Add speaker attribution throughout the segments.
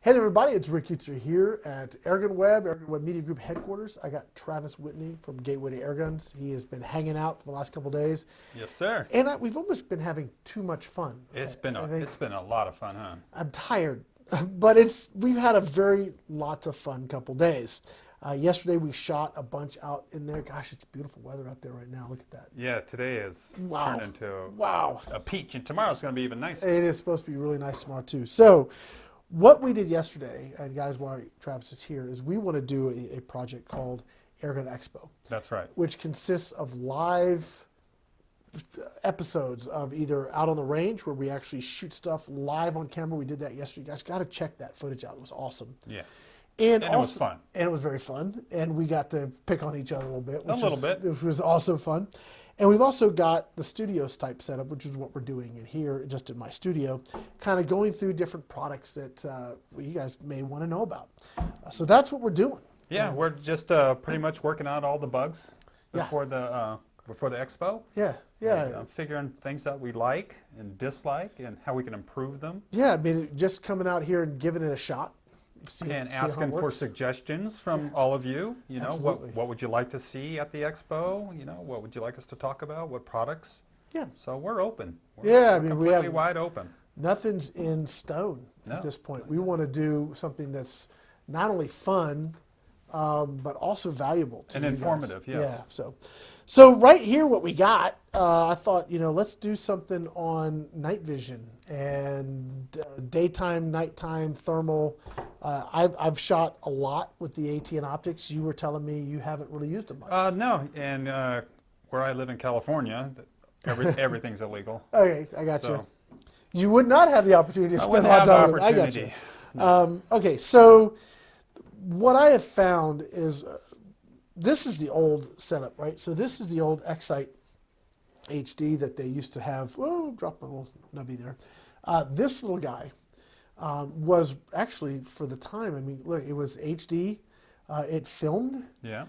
Speaker 1: Hey there, everybody, it's Rick Utzer here at Airgun Web Media Group headquarters. I got Travis Whitney from Gateway to Airguns. He has been hanging out for the last couple days.
Speaker 2: Yes, sir.
Speaker 1: And we've almost been having too much fun.
Speaker 2: It's been a lot of fun, huh?
Speaker 1: I'm tired, but we've had a lots of fun couple days. Yesterday we shot a bunch out in there. Gosh, it's beautiful weather out there right now. Look at that.
Speaker 2: Yeah, today is turned into a peach, and tomorrow's going to be even nicer.
Speaker 1: It is supposed to be really nice tomorrow too. So what we did yesterday, and guys, while Travis is here, is we want to do a project called Airgun Expo.
Speaker 2: That's right.
Speaker 1: Which consists of live episodes of either out on the range where we actually shoot stuff live on camera. We did that yesterday. You guys got to check that footage out. It was awesome.
Speaker 2: Yeah.
Speaker 1: And
Speaker 2: it was fun.
Speaker 1: And it was very fun. And we got to pick on each other a little bit.
Speaker 2: Which
Speaker 1: was also fun. And we've also got the studios type setup, which is what we're doing in here, just in my studio, kind of going through different products that you guys may want to know about. So that's what we're doing.
Speaker 2: Yeah, we're just pretty much working out all the bugs before the expo.
Speaker 1: Yeah, yeah.
Speaker 2: And, figuring things out we like and dislike and how we can improve them.
Speaker 1: Yeah, I mean, just coming out here and giving it a shot.
Speaker 2: And asking for suggestions from all of you. You know, what would you like to see at the expo? You know, what would you like us to talk about? What products?
Speaker 1: Yeah.
Speaker 2: So we're open.
Speaker 1: We're
Speaker 2: completely wide open.
Speaker 1: Nothing's in stone at this point. We want to do something that's not only fun, but also valuable to
Speaker 2: and
Speaker 1: you
Speaker 2: informative.
Speaker 1: guys.
Speaker 2: Yes.
Speaker 1: Yeah. So right here, what we got, I thought, let's do something on night vision and daytime, nighttime, thermal. I've shot a lot with the ATN Optics. You were telling me you haven't really used them much.
Speaker 2: No, and where I live in California, everything's illegal.
Speaker 1: Okay, I got you. You would not have the opportunity to spend a lot of time with them. I got you.
Speaker 2: No.
Speaker 1: Okay, so what I have found is this is the old setup, right? So this is the old X-Sight HD that they used to have. Oh, drop my little nubby there. This little guy was actually, for the time, I mean, look, it was HD. It filmed.
Speaker 2: Yeah.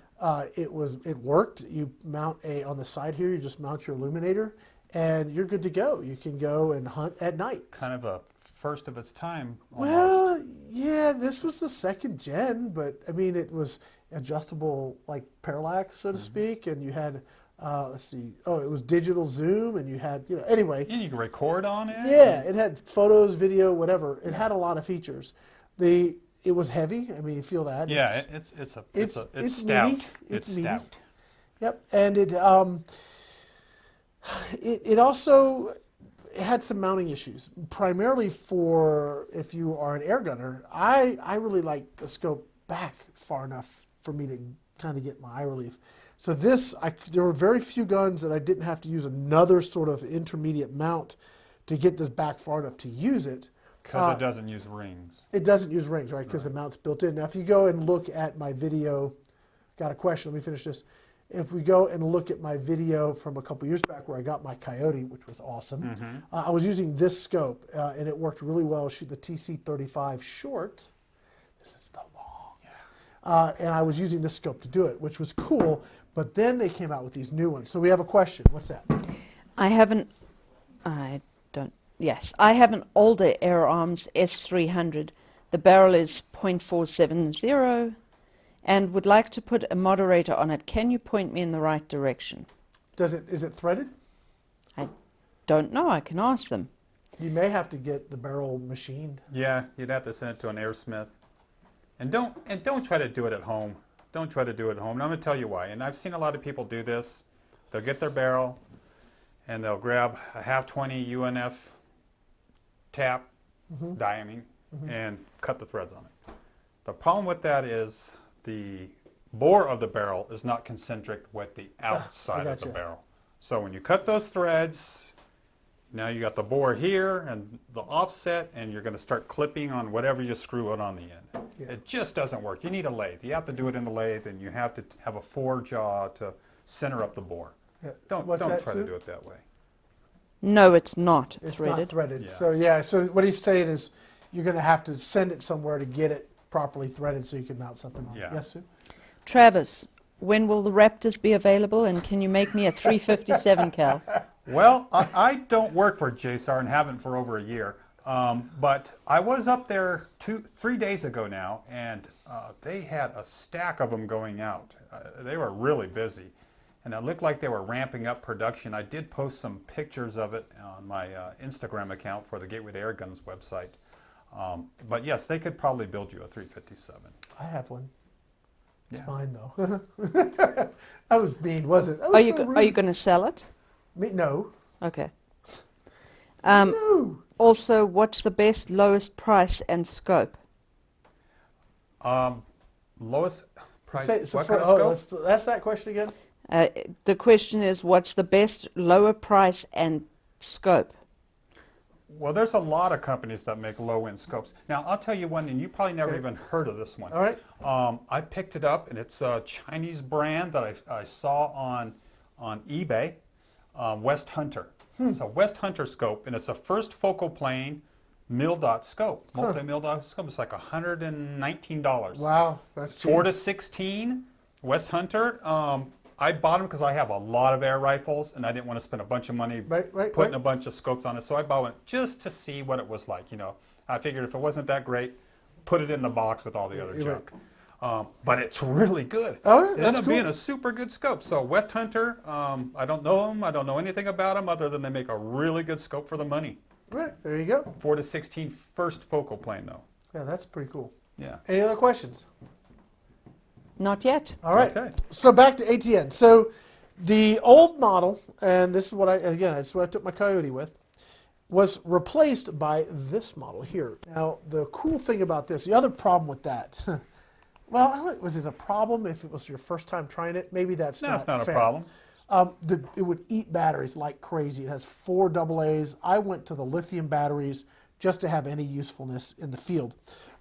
Speaker 1: It worked. You mount on the side here, you just mount your illuminator, and you're good to go. You can go and hunt at night.
Speaker 2: Kind of a first of its time, almost.
Speaker 1: Well, yeah, this was the second gen, but I mean, it was adjustable, like parallax, so to speak, and you had, let's see, it was digital zoom, and you had, anyway.
Speaker 2: And you can record on it.
Speaker 1: Yeah, it had photos, video, whatever. It had a lot of features. It was heavy. I mean, you feel that.
Speaker 2: Yeah, it's stout. It's stout.
Speaker 1: Yep, and it also had some mounting issues, primarily for if you are an air gunner. I really like the scope back far enough for me to kind of get my eye relief. So there were very few guns that I didn't have to use another sort of intermediate mount to get this back far enough to use it.
Speaker 2: Because it doesn't use rings.
Speaker 1: It doesn't use rings, right? Because the mount's built in. Now, if you go and look at my video, got a question, let me finish this. If we go and look at my video from a couple years back where I got my Coyote, which was awesome, I was using this scope, and it worked really well. Shoot the TC35 short. This is the long. And I was using this scope to do it, which was cool. But then they came out with these new ones. So we have a question. What's that?
Speaker 3: I have an older FIREARMS S300. The barrel is .470 and would like to put a moderator on it. Can you point me in the right direction?
Speaker 1: Is it threaded?
Speaker 3: I don't know. I can ask them.
Speaker 1: You may have to get the barrel machined.
Speaker 2: Yeah, you'd have to send it to an airsmith. And don't try to do it at home. Don't try to do it at home. And I'm going to tell you why. And I've seen a lot of people do this. They'll get their barrel and they'll grab a .520 UNF tap, diamine, and cut the threads on it. The problem with that is the bore of the barrel is not concentric with the outside of the barrel. So when you cut those threads, now you got the bore here and the offset, and you're going to start clipping on whatever you screw it on the end. Yeah. It just doesn't work. You need a lathe. You have to do it in the lathe, and you have to have a four-jaw to center up the bore. Yeah. Don't try to do it that way.
Speaker 3: No, it's not
Speaker 1: it's
Speaker 3: threaded.
Speaker 1: Not threaded.
Speaker 2: Yeah.
Speaker 1: So what he's saying is you're going to have to send it somewhere to get it properly threaded so you can mount something on it. Yes, Sue?
Speaker 3: Travis, when will the Raptors be available, and can you make me a 357 cal?
Speaker 2: Well, I don't work for JSAR and haven't for over a year. But I was up there 3 days ago now, and they had a stack of them going out. They were really busy, and it looked like they were ramping up production. I did post some pictures of it on my Instagram account for the Gateway to Airguns website. But yes, they could probably build you a 357.
Speaker 1: I have one. It's
Speaker 2: Yeah.
Speaker 1: mine though. That was mean, wasn't it? That
Speaker 3: Are
Speaker 1: was
Speaker 3: you
Speaker 1: so
Speaker 3: are you
Speaker 1: rude.
Speaker 3: going to sell it?
Speaker 1: No.
Speaker 3: Okay.
Speaker 1: No.
Speaker 3: Also, what's the best, lowest price and scope?
Speaker 2: Lowest price.
Speaker 1: So
Speaker 2: what
Speaker 1: for,
Speaker 2: kind of scope?
Speaker 1: let's ask that question again.
Speaker 3: The question is, what's the best, lower price and scope?
Speaker 2: Well, there's a lot of companies that make low-end scopes. Now, I'll tell you one, and you probably never even heard of this one.
Speaker 1: All right.
Speaker 2: I picked it up, and it's a Chinese brand that I saw on eBay, West Hunter. It's a West Hunter scope, and it's a first focal plane mil-dot scope, multi-mil-dot scope. It's like $119.
Speaker 1: Wow, that's cheap.
Speaker 2: 4 to 16, West Hunter. I bought them because I have a lot of air rifles, and I didn't want to spend a bunch of money putting a bunch of scopes on it. So I bought one just to see what it was like. You know, I figured if it wasn't that great, put it in the box with all the other junk. But it's really good.
Speaker 1: Oh, yeah,
Speaker 2: it
Speaker 1: that's
Speaker 2: ended up
Speaker 1: cool.
Speaker 2: being a super good scope. So West Hunter, I don't know them. I don't know anything about them other than they make a really good scope for the money.
Speaker 1: Right, there you go.
Speaker 2: 4 to 16 first focal plane though.
Speaker 1: Yeah, that's pretty cool.
Speaker 2: Yeah.
Speaker 1: Any other questions?
Speaker 3: Not yet.
Speaker 1: All right.
Speaker 2: Okay.
Speaker 1: So back to ATN. So the old model, and this is what that's what I took my Coyote with, was replaced by this model here. Now, the cool thing about this, the other problem with that, well, I don't, was it a problem if it was your first time trying it? Maybe that's
Speaker 2: No,
Speaker 1: not
Speaker 2: it's not
Speaker 1: fair.
Speaker 2: a problem.
Speaker 1: It would eat batteries like crazy. It has 4 AA's. I went to the lithium batteries just to have any usefulness in the field.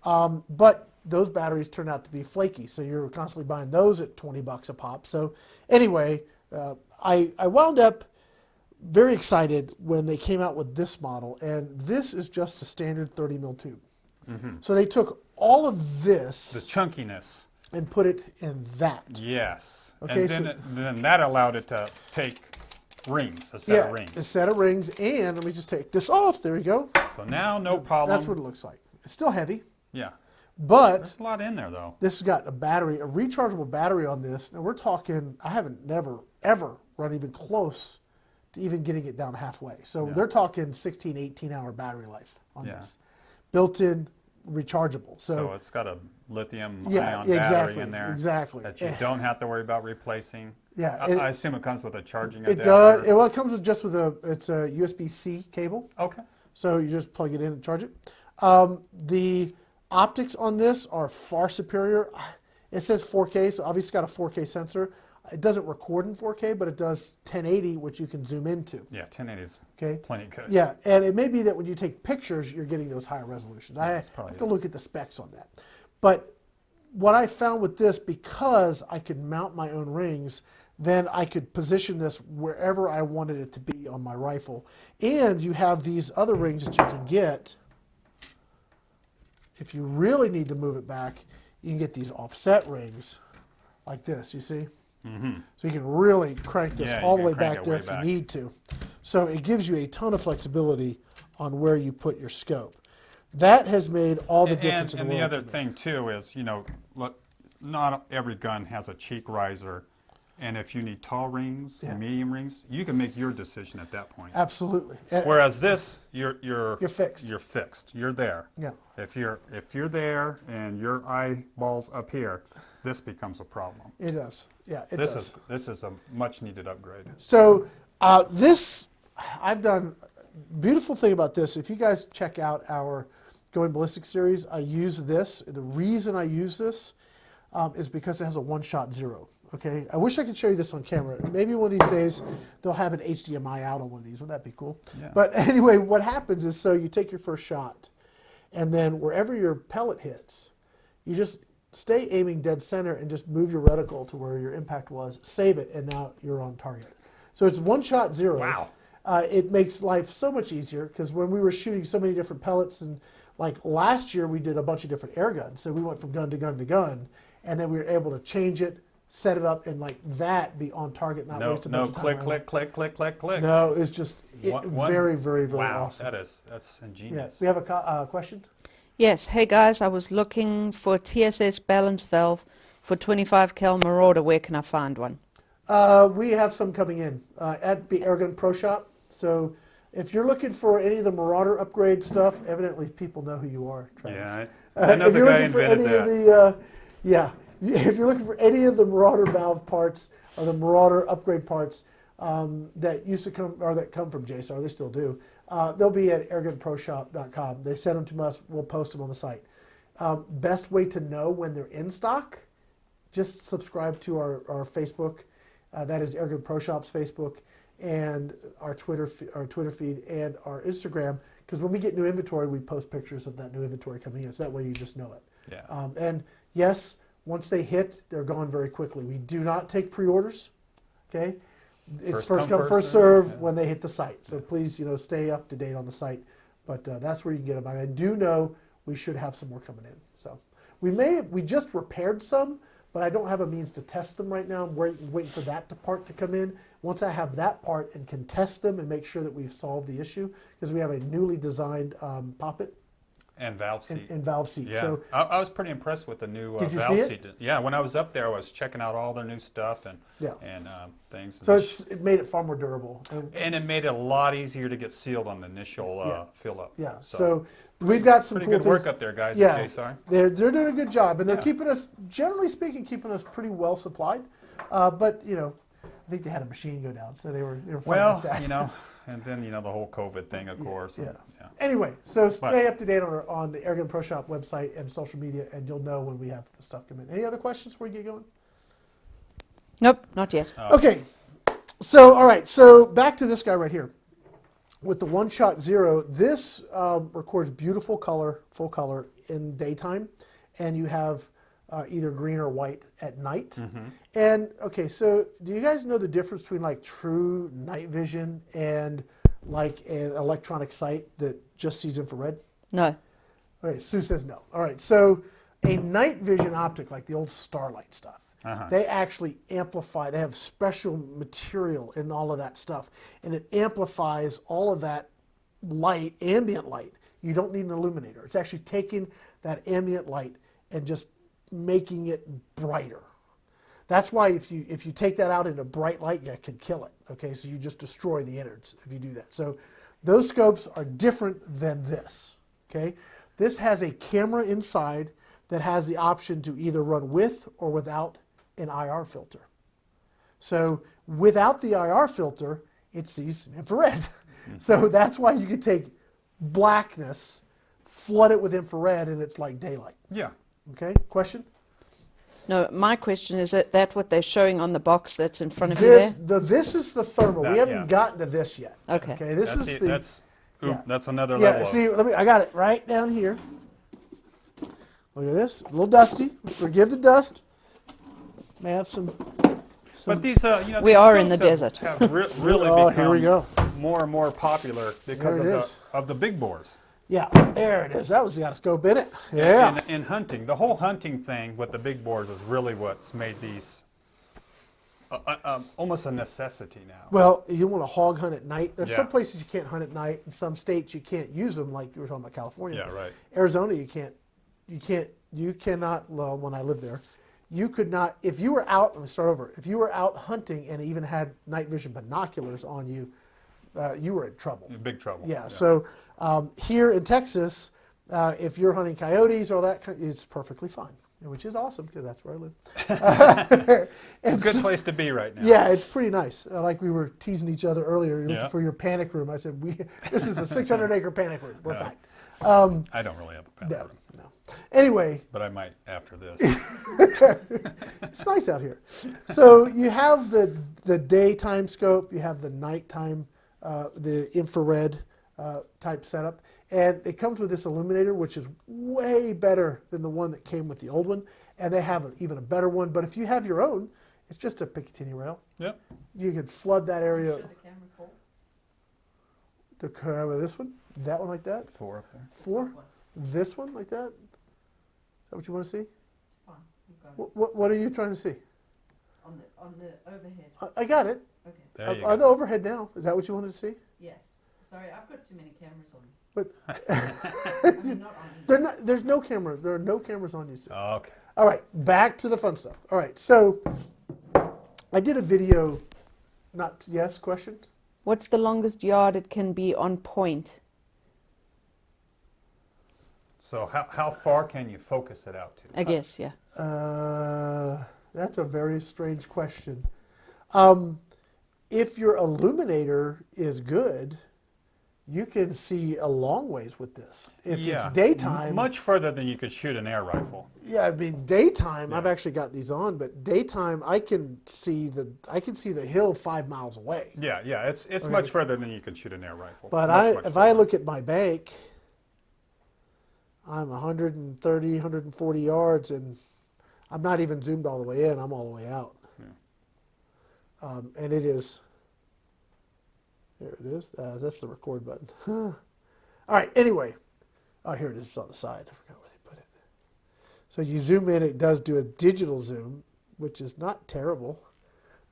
Speaker 1: But those batteries turn out to be flaky, so you're constantly buying those at $20 a pop. So anyway, I wound up very excited when they came out with this model, and this is just a standard 30 mil tube. So they took all of
Speaker 2: The
Speaker 1: this
Speaker 2: chunkiness.
Speaker 1: and put it in that.
Speaker 2: Yes.
Speaker 1: Okay,
Speaker 2: And
Speaker 1: so-
Speaker 2: then that allowed it to take rings, a set of
Speaker 1: A
Speaker 2: rings.
Speaker 1: set of rings, and let me just take this off. There we go.
Speaker 2: So now no problem.
Speaker 1: That's what it looks like. It's still heavy,
Speaker 2: Yeah.
Speaker 1: but
Speaker 2: There's a lot in there though.
Speaker 1: this has got a battery, a rechargeable battery on this. Now we're talking, I haven't never, ever run even close to even getting it down halfway. So they're talking 16, 18-hour battery life on
Speaker 2: Yeah.
Speaker 1: this. Built-in, rechargeable.
Speaker 2: So it's got a lithium
Speaker 1: Yeah,
Speaker 2: ion
Speaker 1: exactly,
Speaker 2: battery in there
Speaker 1: exactly.
Speaker 2: that you don't have to worry about replacing.
Speaker 1: Yeah,
Speaker 2: I assume it comes with a charging
Speaker 1: it
Speaker 2: adapter.
Speaker 1: does. Well, it comes with just with it's a USB-C cable.
Speaker 2: Okay.
Speaker 1: So you just plug it in and charge it. The optics on this are far superior. It says 4K, so obviously it's got a 4K sensor. It doesn't record in 4K, but it does 1080, which you can zoom into.
Speaker 2: Yeah, 1080 is
Speaker 1: Okay.
Speaker 2: plenty good.
Speaker 1: Yeah, and it may be that when you take pictures, you're getting those higher resolutions. I
Speaker 2: that's probably
Speaker 1: have to
Speaker 2: it.
Speaker 1: look at the specs on that. But what I found with this, because I could mount my own rings, then I could position this wherever I wanted it to be on my rifle. And you have these other rings that you can get. If you really need to move it back, you can get these offset rings like this, you see? So you can really crank this
Speaker 2: Yeah, you
Speaker 1: all the
Speaker 2: can
Speaker 1: way
Speaker 2: crank
Speaker 1: back
Speaker 2: it
Speaker 1: there
Speaker 2: way
Speaker 1: if
Speaker 2: back.
Speaker 1: you need to. So it gives you a ton of flexibility on where you put your scope. That has made all the difference in the
Speaker 2: And
Speaker 1: world.
Speaker 2: the other
Speaker 1: to me.
Speaker 2: thing too is, you know, look, not every gun has a cheek riser. And if you need tall rings,
Speaker 1: Yeah.
Speaker 2: medium rings, you can make your decision at that point.
Speaker 1: Absolutely.
Speaker 2: Whereas this, you're
Speaker 1: fixed.
Speaker 2: You're fixed. You're there.
Speaker 1: Yeah.
Speaker 2: If you're there and your eyeball's up here, this becomes a problem.
Speaker 1: It does. Yeah, it
Speaker 2: This
Speaker 1: does.
Speaker 2: is a much needed upgrade.
Speaker 1: So this, I've done, beautiful thing about this, if you guys check out our Going Ballistic series, I use this. The reason I use this is because it has a one-shot zero. Okay, I wish I could show you this on camera. Maybe one of these days they'll have an HDMI out on one of these. Wouldn't that be cool?
Speaker 2: Yeah.
Speaker 1: But anyway, what happens is, so you take your first shot, and then wherever your pellet hits, you just stay aiming dead center and just move your reticle to where your impact was, save it, and now you're on target. So it's one shot zero.
Speaker 2: Wow.
Speaker 1: It makes life so much easier, because when we were shooting so many different pellets, and like last year we did a bunch of different air guns, so we went from gun to gun to gun, and then we were able to change it, set it up and like that be on target, not waste a bunch of time.
Speaker 2: click,
Speaker 1: around
Speaker 2: click,
Speaker 1: it.
Speaker 2: click, click, click, click.
Speaker 1: No, it's just very, very, very
Speaker 2: wow,
Speaker 1: awesome.
Speaker 2: that's ingenious.
Speaker 1: Yeah. We have a question?
Speaker 3: Yes. Hey guys, I was looking for a TSS balance valve for 25 cal Marauder. Where can I find one?
Speaker 1: We have some coming in at the Airgun Pro Shop. So if you're looking for any of the Marauder upgrade stuff, evidently people know who you are, Travis.
Speaker 2: Yeah, I know the guy invented that.
Speaker 1: If you're looking for any of the Marauder valve parts or the Marauder upgrade parts that used to come or that come from JSR, they still do. They'll be at airgunproshop.com. They send them to us. We'll post them on the site. Best way to know when they're in stock, just subscribe to our Facebook. That is Airgun Pro Shop's Facebook, and our Twitter feed and our Instagram. Because when we get new inventory, we post pictures of that new inventory coming in. So that way you just know it.
Speaker 2: Yeah.
Speaker 1: And yes, once they hit, they're gone very quickly. We do not take pre-orders. Okay. It's first come, first serve when they hit the site. So please, stay up to date on the site. But that's where you can get them. I do know we should have some more coming in. So we just repaired some, but I don't have a means to test them right now. I'm waiting for that part to come in. Once I have that part and can test them and make sure that we've solved the issue, because we have a newly designed poppet
Speaker 2: and valve seat.
Speaker 1: And valve seat.
Speaker 2: Yeah.
Speaker 1: So
Speaker 2: I was pretty impressed with the new
Speaker 1: did you
Speaker 2: valve
Speaker 1: see it?
Speaker 2: seat. Yeah, when I was up there, I was checking out all their new stuff and things.
Speaker 1: So it made it far more durable.
Speaker 2: And it made it a lot easier to get sealed on the initial fill up.
Speaker 1: Yeah. So we've got some
Speaker 2: pretty
Speaker 1: cool
Speaker 2: good
Speaker 1: things.
Speaker 2: work up there, guys.
Speaker 1: Yeah.
Speaker 2: At JSR.
Speaker 1: They're doing a good job, and they're keeping us, generally speaking, pretty well supplied. But I think they had a machine go down, so they were fine with that.
Speaker 2: And then the whole COVID thing, of course.
Speaker 1: Yeah.
Speaker 2: And,
Speaker 1: Anyway, so stay up to date on the Airgun Pro Shop website and social media, and you'll know when we have the stuff come in. Any other questions before we get going?
Speaker 3: Nope, not yet.
Speaker 1: Okay. So, all right. So back to this guy right here. With the One Shot Zero, this records beautiful color, full color in daytime, and you have either green or white at night.
Speaker 2: Mm-hmm.
Speaker 1: And okay, so do you guys know the difference between like true night vision and like an electronic sight that just sees infrared?
Speaker 3: No.
Speaker 1: Okay, Sue says no. All right, so a night vision optic, like the old Starlight stuff, they actually amplify. They have special material in all of that stuff, and it amplifies all of that light, ambient light. You don't need an illuminator. It's actually taking that ambient light and just making it brighter. That's why if you take that out into bright light, you can kill it. Okay, so you just destroy the innards if you do that. So those scopes are different than this. Okay, this has a camera inside that has the option to either run with or without an IR filter. So without the IR filter, it sees infrared. So that's why you can take blackness, flood it with infrared, and it's like daylight.
Speaker 2: Yeah.
Speaker 1: Okay, question?
Speaker 3: No, my question is that what they're showing on the box that's in front of you there?
Speaker 1: This is the thermal. We haven't gotten to this yet.
Speaker 3: Okay.
Speaker 1: This
Speaker 2: that's another
Speaker 1: yeah.
Speaker 2: level.
Speaker 1: See, I got it right down here. Look at this, a little dusty. Forgive the dust. May have some.
Speaker 2: But these,
Speaker 3: we
Speaker 2: these
Speaker 3: are in the
Speaker 2: scopes
Speaker 3: desert.
Speaker 2: have really
Speaker 1: Oh,
Speaker 2: become
Speaker 1: here we go.
Speaker 2: more and more popular because of the big bores.
Speaker 1: Yeah, there it is. That was got a scope in it. Yeah.
Speaker 2: In hunting, the whole hunting thing with the big bores is really what's made these almost a necessity now.
Speaker 1: Well, you want to hog hunt at night. There's some
Speaker 2: Yeah.
Speaker 1: places you can't hunt at night. In some states you can't use them, like you were talking about California.
Speaker 2: Yeah, right.
Speaker 1: Arizona, you cannot. Well, when I lived there, you could not. If you were out, let me start over. If you were out hunting and even had night vision binoculars on you, you were in trouble.
Speaker 2: In big trouble.
Speaker 1: Yeah. So here in Texas, if you're hunting coyotes or that, it's perfectly fine, which is awesome because that's where I live.
Speaker 2: It's a good place to be right now.
Speaker 1: Yeah, it's pretty nice. Like we were teasing each other earlier, you're looking
Speaker 2: Yeah.
Speaker 1: for your panic room. I said, this is a 600-acre panic room. We're fine.
Speaker 2: I don't really have a panic room.
Speaker 1: No. Anyway,
Speaker 2: But I might after this.
Speaker 1: it's nice out here. So you have the daytime scope, you have the nighttime, the infrared type setup, and it comes with this illuminator, which is way better than the one that came with the old one, and they have even a better one. But if you have your own, it's just a Picatinny rail.
Speaker 2: Yep.
Speaker 1: You can flood that area. The camera, this one, that one like that,
Speaker 2: 4 up there.
Speaker 1: 4, this one like that. Is that what you want to see? What are you trying to see?
Speaker 3: On the overhead.
Speaker 1: I got it.
Speaker 3: Okay.
Speaker 2: There you
Speaker 1: On the
Speaker 2: go.
Speaker 1: overhead now. Is that what you wanted to see?
Speaker 3: Yes. Sorry, I've got too many cameras on me.
Speaker 1: But
Speaker 3: I mean, not on me.
Speaker 1: they're not, there's no camera. There are no cameras on you, Sue.
Speaker 2: Okay.
Speaker 1: All right, back to the fun stuff. All right, so I did a video. Not yes question.
Speaker 3: What's the longest yard it can be on point?
Speaker 2: So how far can you focus it out to?
Speaker 3: I guess, yeah.
Speaker 1: That's a very strange question. If your illuminator is good, you can see a long ways with this. If it's daytime,
Speaker 2: much further than you could shoot an air rifle.
Speaker 1: yeah, I mean daytime.
Speaker 2: Yeah.
Speaker 1: I've actually got these on, but daytime I can see the hill 5 miles away.
Speaker 2: Yeah, yeah, it's
Speaker 1: Okay.
Speaker 2: much further than you can shoot an air rifle.
Speaker 1: But
Speaker 2: Much
Speaker 1: if I
Speaker 2: further.
Speaker 1: look at my bank, I'm 130, 140 yards, and I'm not even zoomed all the way in. I'm all the way out.
Speaker 2: Yeah.
Speaker 1: And it is, there it is. That's the record button. All right, anyway. Oh, here it is. It's on the side. I forgot where they put it. So you zoom in. It does do a digital zoom, which is not terrible.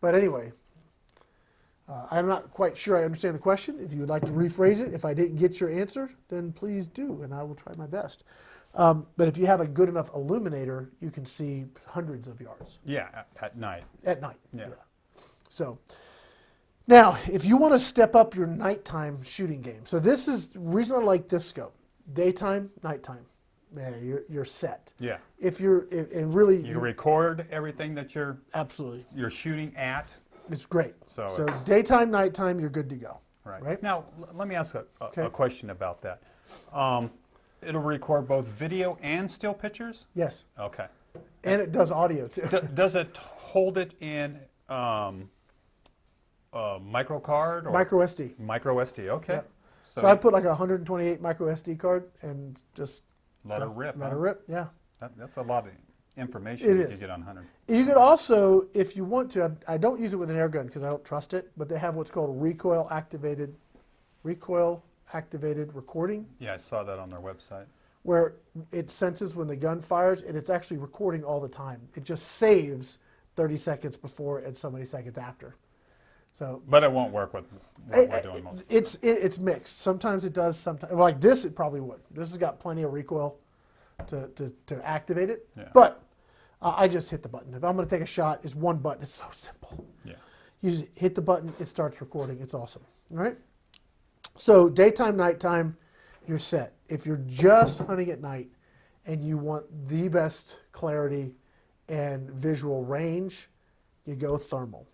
Speaker 1: But anyway, I'm not quite sure I understand the question. If you would like to rephrase it, if I didn't get your answer, then please do, and I will try my best. But if you have a good enough illuminator, you can see hundreds of yards
Speaker 2: Yeah, at night.
Speaker 1: at night.
Speaker 2: Yeah.
Speaker 1: So now, if you want to step up your nighttime shooting game, so this is the reason I like this scope. Daytime, nighttime, man, you're set.
Speaker 2: Yeah.
Speaker 1: If you're, and really,
Speaker 2: You record everything that
Speaker 1: absolutely,
Speaker 2: you're shooting at.
Speaker 1: it's great.
Speaker 2: So
Speaker 1: So
Speaker 2: it's-
Speaker 1: daytime, nighttime, you're good to go.
Speaker 2: Right. Now, let me ask
Speaker 1: Okay.
Speaker 2: a question about that. It'll record both video and still pictures?
Speaker 1: Yes,
Speaker 2: Okay.
Speaker 1: and it does audio too.
Speaker 2: Does it hold it in micro card or
Speaker 1: Micro SD.
Speaker 2: micro SD? Okay.
Speaker 1: Yep. So I put like a 128 micro SD card and just
Speaker 2: let her rip.
Speaker 1: let
Speaker 2: huh?
Speaker 1: her rip. Yeah.
Speaker 2: That's a lot of information
Speaker 1: It
Speaker 2: you
Speaker 1: is.
Speaker 2: can get on 100.
Speaker 1: You could also, if you want to, I don't use it with an air gun because I don't trust it, but they have what's called recoil activated recording,
Speaker 2: Yeah, I saw that on their website.
Speaker 1: where it senses when the gun fires and it's actually recording all the time. It just saves 30 seconds before and so many seconds after. So
Speaker 2: But it won't work with what we're doing most.
Speaker 1: it's mixed. Sometimes it does. Sometimes like this, it probably would. This has got plenty of recoil to activate it.
Speaker 2: Yeah.
Speaker 1: But I just hit the button. If I'm going to take a shot, it's one button. It's so simple.
Speaker 2: Yeah.
Speaker 1: You just hit the button, it starts recording. It's awesome. All right? So daytime, nighttime, you're set. If you're just hunting at night and you want the best clarity and visual range, you go thermal.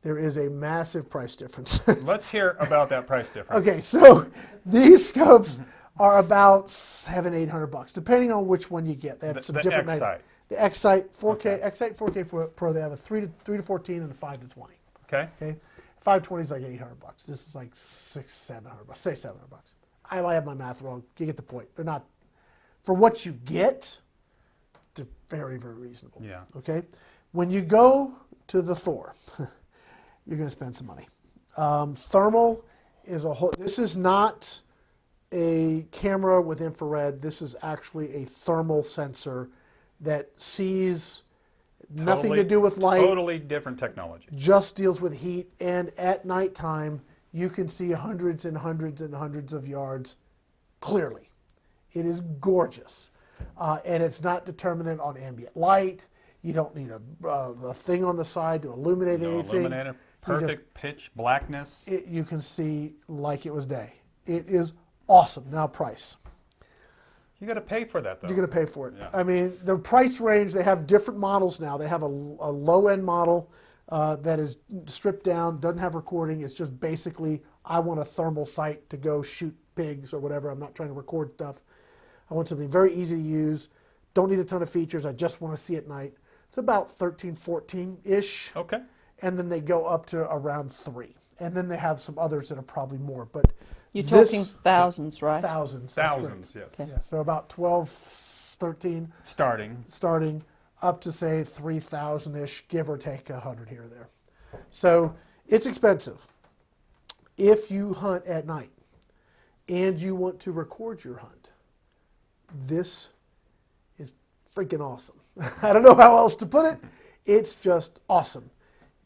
Speaker 1: There is a massive price difference.
Speaker 2: Let's hear about that price difference.
Speaker 1: Okay, so these scopes are about $700-800, depending on which one you get. They have some
Speaker 2: The
Speaker 1: different.
Speaker 2: X-Sight.
Speaker 1: The X-Sight 4K,
Speaker 2: Okay.
Speaker 1: X-Sight 4K Pro. They have a 3 to 14 and a 5 to 20.
Speaker 2: Okay.
Speaker 1: Okay, 520 is like $800. This is like $600-700. Say $700. I might have my math wrong. You get the point. They're not, for what you get, they're very, very reasonable.
Speaker 2: Yeah.
Speaker 1: Okay, when you go to the Thor, you're going to spend some money. Thermal is a whole. This is not a camera with infrared. This is actually a thermal sensor that sees nothing to do with light.
Speaker 2: Totally different technology.
Speaker 1: Just deals with heat, and at nighttime you can see hundreds and hundreds and hundreds of yards clearly. It is gorgeous, and it's not determinant on ambient light. You don't need a thing on the side to illuminate
Speaker 2: No
Speaker 1: anything.
Speaker 2: illuminator. Perfect pitch blackness.
Speaker 1: You can see like it was day. It is awesome. Now price.
Speaker 2: You got to pay for that though.
Speaker 1: You're going to pay for it.
Speaker 2: Yeah.
Speaker 1: I mean, the price range, they have different models now. They have a low-end model that is stripped down, doesn't have recording. It's just basically, I want a thermal sight to go shoot pigs or whatever. I'm not trying to record stuff. I want something very easy to use. Don't need a ton of features. I just want to see at night. It's about 13, 14-ish.
Speaker 2: Okay.
Speaker 1: And then they go up to around 3. And then they have some others that are probably more. But
Speaker 3: You're
Speaker 1: this-
Speaker 3: talking thousands, right?
Speaker 1: Thousands. That's
Speaker 2: Thousands,
Speaker 1: correct.
Speaker 2: yes.
Speaker 1: Yeah, so about 12, 13 starting up to say 3,000-ish, give or take 100 here or there. So it's expensive. If you hunt at night and you want to record your hunt, this is freaking awesome. I don't know how else to put it. It's just awesome.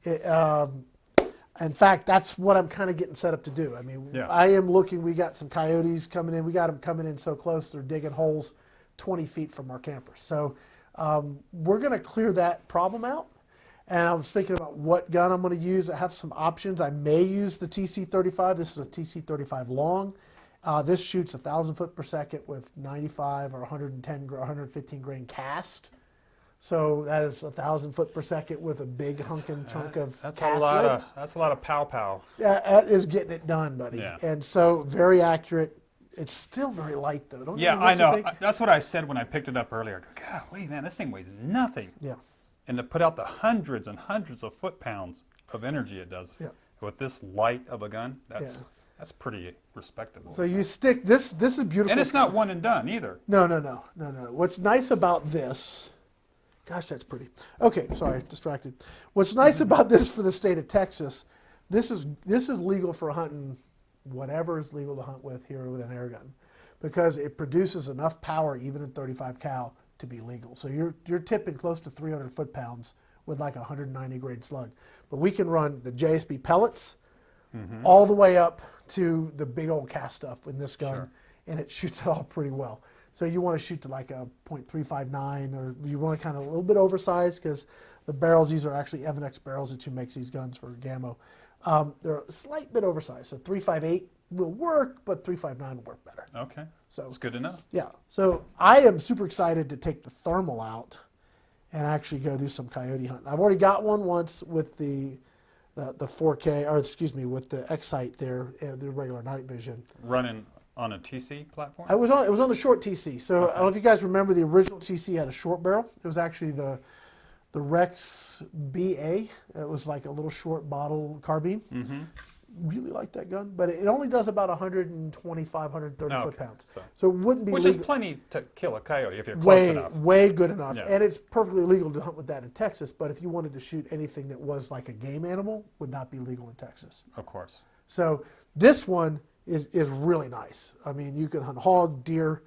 Speaker 1: In fact, that's what I'm kind of getting set up to do. I mean,
Speaker 2: Yeah.
Speaker 1: I am looking, we got some coyotes coming in. We got them coming in so close, they're digging holes 20 feet from our campers. So we're going to clear that problem out. And I was thinking about what gun I'm going to use. I have some options. I may use the TC-35. This is a TC-35 long. This shoots 1,000 foot per second with 95 or 110 or 115 grain cast. So that is 1,000 foot per second with a big hunkin' chunk of
Speaker 2: That's
Speaker 1: cast
Speaker 2: a lot
Speaker 1: lead.
Speaker 2: of that's a lot of pow.
Speaker 1: That is getting it done, buddy.
Speaker 2: Yeah.
Speaker 1: And so very accurate. It's still very light though. Don't
Speaker 2: Yeah,
Speaker 1: you
Speaker 2: I know.
Speaker 1: think?
Speaker 2: That's what I said when I picked it up earlier. Golly, man, this thing weighs nothing.
Speaker 1: Yeah.
Speaker 2: And to put out the hundreds and hundreds of foot-pounds of energy it does with this light of a gun, that's pretty respectable.
Speaker 1: So you stick this. This is beautiful.
Speaker 2: And it's not one and done either.
Speaker 1: No. What's nice about this? Gosh, that's pretty. Okay, sorry, distracted. What's nice about this for the state of Texas? This is legal for hunting whatever is legal to hunt with here with an air gun, because it produces enough power even in 35 cal to be legal. So you're tipping close to 300 foot-pounds with like a 190 grade slug. But we can run the JSB pellets all the way up to the big old cast stuff in this gun, and it shoots it all pretty well. So you want to shoot to like a .359, or you want to kind of a little bit oversized, because the barrels, these are actually X barrels that makes these guns for Gammo. They're a slight bit oversized. So 358 will work, but 359 will work better.
Speaker 2: Okay.
Speaker 1: So
Speaker 2: it's good to know.
Speaker 1: Yeah. So I am super excited to take the thermal out and actually go do some coyote hunting. I've already got one once with the 4K, or excuse me, with the X-Sight there, the regular night vision.
Speaker 2: Running on a TC platform?
Speaker 1: It was on the short TC. So I don't know if you guys remember, the original TC had a short barrel. It was actually the Rex BA. It was like a little short bottle carbine. Really like that gun, but it only does about 125, 130 foot-pounds. So it wouldn't be
Speaker 2: Which
Speaker 1: legal.
Speaker 2: is plenty to kill a coyote if you're close enough.
Speaker 1: Way good enough.
Speaker 2: Yeah.
Speaker 1: And it's perfectly legal to hunt with that in Texas, but if you wanted to shoot anything that was like a game animal, would not be legal in Texas.
Speaker 2: Of course.
Speaker 1: So this one is really nice. I mean, you can hunt hog, deer,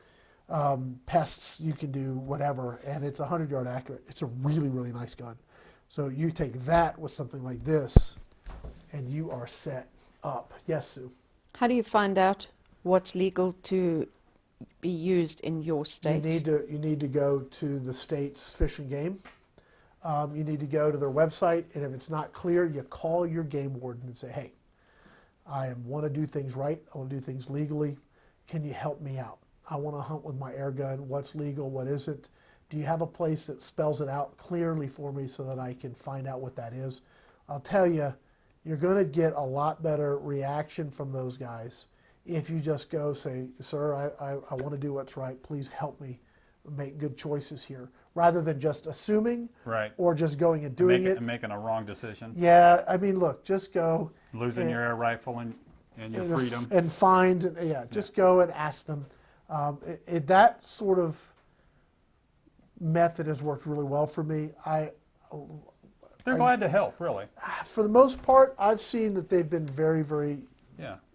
Speaker 1: pests, you can do whatever, and it's 100-yard accurate. It's a really, really nice gun. So you take that with something like this, and you are set up. Yes, Sue?
Speaker 3: How do you find out what's legal to be used in your state?
Speaker 1: You need to go to the state's Fish and Game. You need to go to their website, and if it's not clear, you call your game warden and say, hey, I want to do things right. I want to do things legally. Can you help me out? I want to hunt with my air gun. What's legal? What isn't? Do you have a place that spells it out clearly for me so that I can find out what that is? I'll tell you, you're going to get a lot better reaction from those guys if you just go say, sir, I want to do what's right. Please help me make good choices here, rather than just assuming or just going and doing it.
Speaker 2: And making a wrong decision.
Speaker 1: Yeah, I mean, look, just go.
Speaker 2: Losing your air rifle and your freedom.
Speaker 1: And fines, just go and ask them. That sort of method has worked really well for me.
Speaker 2: They're glad to help, really.
Speaker 1: For the most part, I've seen that they've been very, very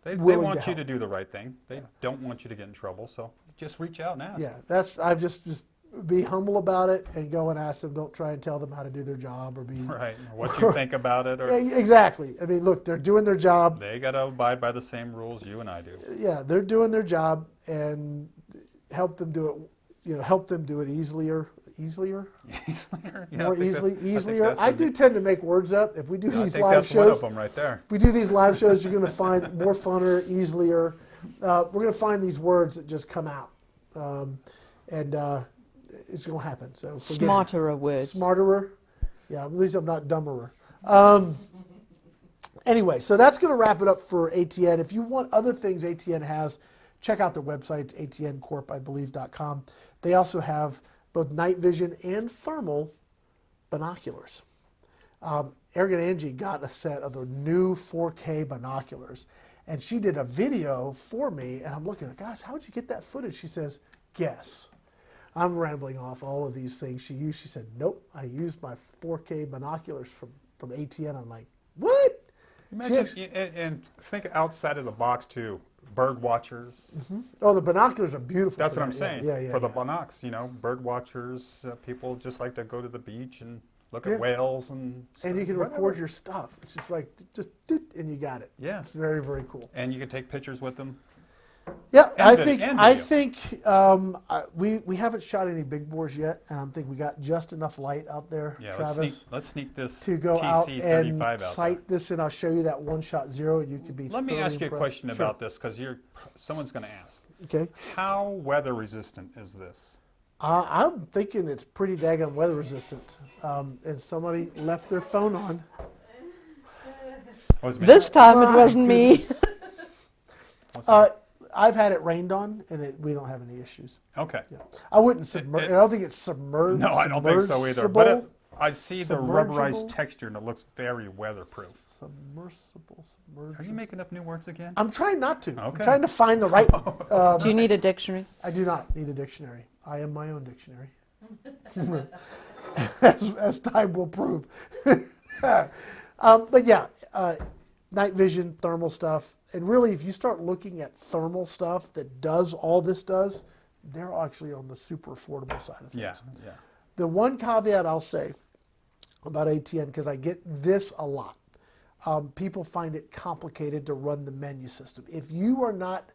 Speaker 2: they want you to do the right thing. They don't want you to get in trouble, so just reach out and ask.
Speaker 1: Yeah, I've just be humble about it and go and ask them. Don't try and tell them how to do their job or be
Speaker 2: or what you think about it. Or
Speaker 1: exactly. I mean, look, they're doing their job.
Speaker 2: They got to abide by the same rules you and I do.
Speaker 1: Yeah, they're doing their job, and help them do it. Help them do it easier. More easier. I do tend to make words up. If we do these live shows,
Speaker 2: one of them right there.
Speaker 1: If we do these live shows, you're going to find more funner, easier. We're going to find these words that just come out, and it's going to happen. So
Speaker 3: smarterer words.
Speaker 1: Smarterer. Yeah, at least I'm not dumberer. Anyway, so that's going to wrap it up for ATN. If you want other things ATN has, check out their website, atncorp.com. They also have both night vision and thermal binoculars. Airgun Angie got a set of the new 4K binoculars, and she did a video for me, and I'm looking at, gosh, how'd you get that footage? She says, guess. I'm rambling off all of these things she used. She said, nope, I used my 4K binoculars from ATN. I'm like, what?
Speaker 2: Imagine, and think outside of the box, too. Bird watchers.
Speaker 1: Oh, the binoculars are beautiful.
Speaker 2: That's what I'm saying.
Speaker 1: Yeah,
Speaker 2: for the binocs, bird watchers, people just like to go to the beach and look at whales and stuff,
Speaker 1: And you can
Speaker 2: whatever.
Speaker 1: record your stuff. It's just like, just doot, and you got it.
Speaker 2: Yeah.
Speaker 1: It's very, very cool.
Speaker 2: And you can take pictures with them.
Speaker 1: Yeah,
Speaker 2: And
Speaker 1: I
Speaker 2: video.
Speaker 1: think we haven't shot any big bores yet, and I think we got just enough light out there,
Speaker 2: Yeah,
Speaker 1: Travis,
Speaker 2: let's sneak this
Speaker 1: to go out and
Speaker 2: TC-35 out
Speaker 1: sight this, and I'll show you that one-shot zero. You could be.
Speaker 2: there. Let me
Speaker 1: thoroughly
Speaker 2: ask you a
Speaker 1: impressed.
Speaker 2: question
Speaker 1: Sure.
Speaker 2: about this, because someone's going to ask.
Speaker 1: Okay,
Speaker 2: How weather resistant is this?
Speaker 1: I'm thinking it's pretty daggone weather resistant. And somebody left their phone on.
Speaker 2: Was it me?
Speaker 3: This time it
Speaker 1: My
Speaker 3: wasn't me.
Speaker 1: goodness.
Speaker 2: What's that?
Speaker 1: I've had it rained on, and we don't have any issues.
Speaker 2: Okay.
Speaker 1: Yeah. I wouldn't submerge. I don't think it's submerged.
Speaker 2: No, I don't think so either. But I see the rubberized texture, and it looks very weatherproof.
Speaker 1: Submersible.
Speaker 2: Are you making up new words again?
Speaker 1: I'm trying not to. I'm
Speaker 2: Okay.
Speaker 1: trying to find the right.
Speaker 3: Do you need a dictionary?
Speaker 1: I do not need a dictionary. I am my own dictionary. as time will prove. But yeah, night vision, thermal stuff. And really, if you start looking at thermal stuff that does all this does, they're actually on the super affordable side of things.
Speaker 2: Yeah, yeah.
Speaker 1: The one caveat I'll say about ATN, because I get this a lot, people find it complicated to run the menu system. If you are not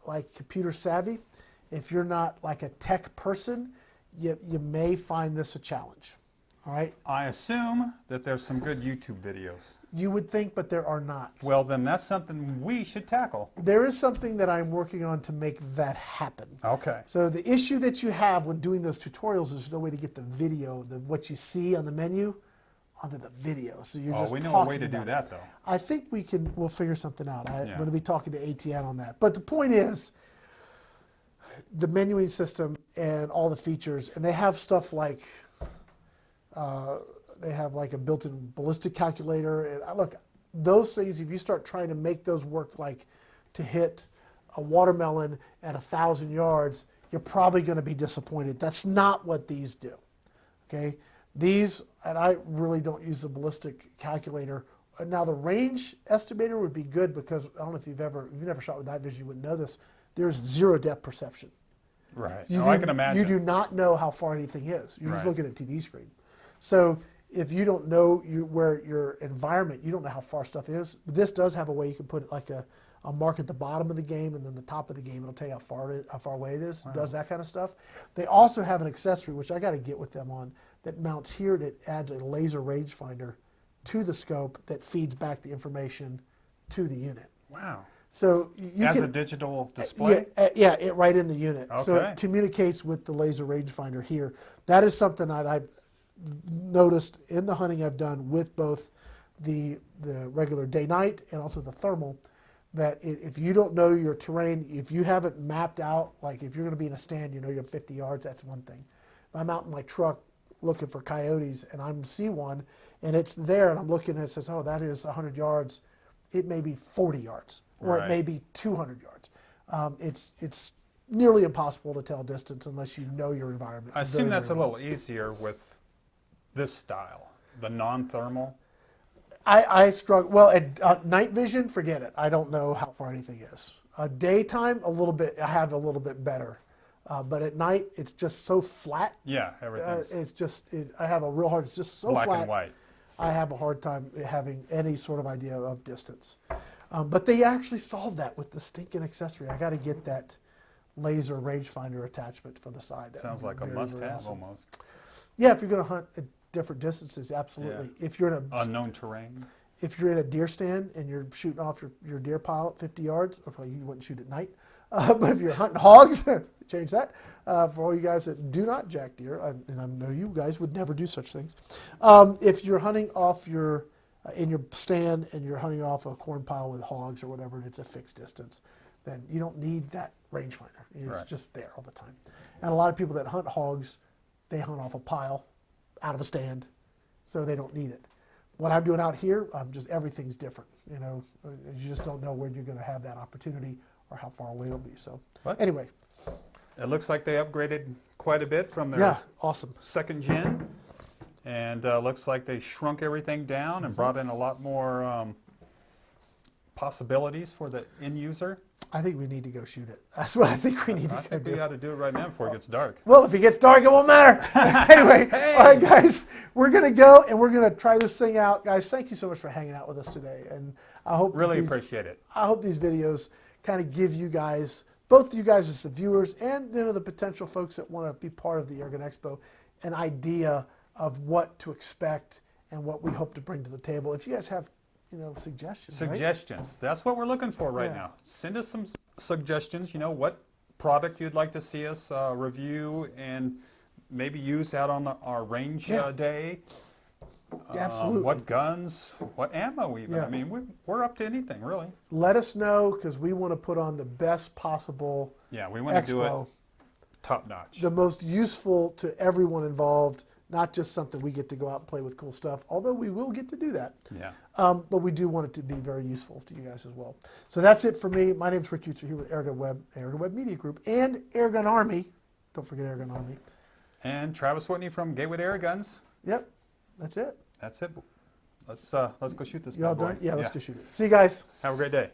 Speaker 1: like computer savvy, if you're not like a tech person, you may find this a challenge. All right?
Speaker 2: I assume that there's some good YouTube videos.
Speaker 1: You would think, but there are not.
Speaker 2: Well, then that's something we should tackle.
Speaker 1: There is something that I'm working on to make that happen.
Speaker 2: Okay.
Speaker 1: So the issue that you have when doing those tutorials is no way to get the video, what you see on the menu, onto the video. So you're just
Speaker 2: We know a
Speaker 1: talking
Speaker 2: way to do
Speaker 1: about
Speaker 2: that,
Speaker 1: it.
Speaker 2: though.
Speaker 1: I think we'll figure something out. I'm
Speaker 2: Yeah.
Speaker 1: going to be talking to ATN on that. But the point is, the menuing system and all the features, and they have stuff like, they have like a built-in ballistic calculator. And look, those things, if you start trying to make those work like to hit a watermelon at 1,000 yards, you're probably going to be disappointed. That's not what these do. Okay? These, and I really don't use the ballistic calculator. Now the range estimator would be good because I don't know if you've never shot with night vision, you wouldn't know this. There's zero depth perception.
Speaker 2: Right.
Speaker 1: I
Speaker 2: can imagine.
Speaker 1: You do not know how far anything is. You're just
Speaker 2: Right.
Speaker 1: looking at a TV screen. So if you don't know where your environment, you don't know how far stuff is. But this does have a way you can put it like a mark at the bottom of the game, and then the top of the game, it'll tell you how far away it is. It does that kind of stuff. They also have an accessory, which I got to get with them on, that mounts here that adds a laser rangefinder to the scope that feeds back the information to the unit.
Speaker 2: Wow.
Speaker 1: So you
Speaker 2: As
Speaker 1: can,
Speaker 2: a digital display?
Speaker 1: yeah, it right in the unit. So
Speaker 2: Okay.
Speaker 1: it communicates with the laser rangefinder here. That is something that I've noticed in the hunting I've done with both the regular day-night and also the thermal, that if you don't know your terrain, if you haven't mapped out, like if you're going to be in a stand, you know you're 50 yards, that's one thing. If I'm out in my truck looking for coyotes and I see one and it's there and I'm looking and it says, oh, that is 100 yards, it may be 40 yards or it may
Speaker 2: Right.
Speaker 1: be 200 yards. It's nearly impossible to tell distance unless you know your environment.
Speaker 2: I assume
Speaker 1: very,
Speaker 2: that's a
Speaker 1: very well.
Speaker 2: little easier with this style, the non-thermal.
Speaker 1: I struggle. Well, at night vision, forget it. I don't know how far anything is. Daytime, I have a little bit better. But at night, it's just so flat.
Speaker 2: Yeah, everything's
Speaker 1: I have a real hard, it's just so
Speaker 2: black
Speaker 1: flat.
Speaker 2: and white.
Speaker 1: I have a hard time having any sort of idea of distance. But they actually solved that with the stinking accessory. I got to get that laser rangefinder attachment for the side. That
Speaker 2: Sounds
Speaker 1: would
Speaker 2: like
Speaker 1: be
Speaker 2: a
Speaker 1: very,
Speaker 2: must-have
Speaker 1: very awesome.
Speaker 2: almost.
Speaker 1: Yeah, if you're going to hunt at different distances, absolutely.
Speaker 2: Yeah.
Speaker 1: If you're in a
Speaker 2: Unknown terrain.
Speaker 1: If you're in a deer stand and you're shooting off your deer pile at 50 yards, okay, you wouldn't shoot at night. But if you're hunting hogs, change that. For all you guys that do not jack deer, and I know you guys would never do such things. If you're hunting off in your stand and you're hunting off a corn pile with hogs or whatever, and it's a fixed distance, then you don't need that rangefinder. It's
Speaker 2: Right.
Speaker 1: just there all the time. And a lot of people that hunt hogs, they hunt off a pile out of a stand, so they don't need it. What I'm doing out here, everything's different. You know, you just don't know when you're going to have that opportunity or how far away it'll be. So
Speaker 2: What?
Speaker 1: anyway,
Speaker 2: It looks like they upgraded quite a bit from their
Speaker 1: yeah, awesome.
Speaker 2: second gen. And looks like they shrunk everything down and brought in a lot more possibilities for the end user.
Speaker 1: I think we need to go shoot it. That's what I think we need to
Speaker 2: I
Speaker 1: go
Speaker 2: think
Speaker 1: do.
Speaker 2: we ought to do it right now before it gets dark.
Speaker 1: Well, if it gets dark, it won't matter. Anyway, all right, guys, we're going to go and we're going to try this thing out. Guys, thank you so much for hanging out with us today. And I hope
Speaker 2: Really appreciate it.
Speaker 1: I hope these videos kind of give you guys, both you guys as the viewers and the potential folks that want to be part of the Airgun Expo, an idea of what to expect and what we hope to bring to the table. If you guys have suggestions.
Speaker 2: Suggestions. Right? That's what we're looking for right now. Send us some suggestions. What product you'd like to see us review and maybe use out on our range day.
Speaker 1: Absolutely.
Speaker 2: What guns, what ammo even.
Speaker 1: Yeah.
Speaker 2: I mean, we're up to anything, really.
Speaker 1: Let us know, because we want to put on the best possible
Speaker 2: we want to do it top notch.
Speaker 1: The most useful to everyone involved, not just something we get to go out and play with cool stuff, although we will get to do that.
Speaker 2: Yeah.
Speaker 1: But we do want it to be very useful to you guys as well. So that's it for me. My name is Rick Utzer here with Airgun Web Media Group, and Airgun Army. Don't forget Airgun Army.
Speaker 2: And Travis Whitney from Gateway to Airguns.
Speaker 1: Yep, that's it.
Speaker 2: That's it. Let's go shoot this
Speaker 1: You all
Speaker 2: bad boy.
Speaker 1: done? Yeah, let's go shoot it. See you guys.
Speaker 2: Have a great day.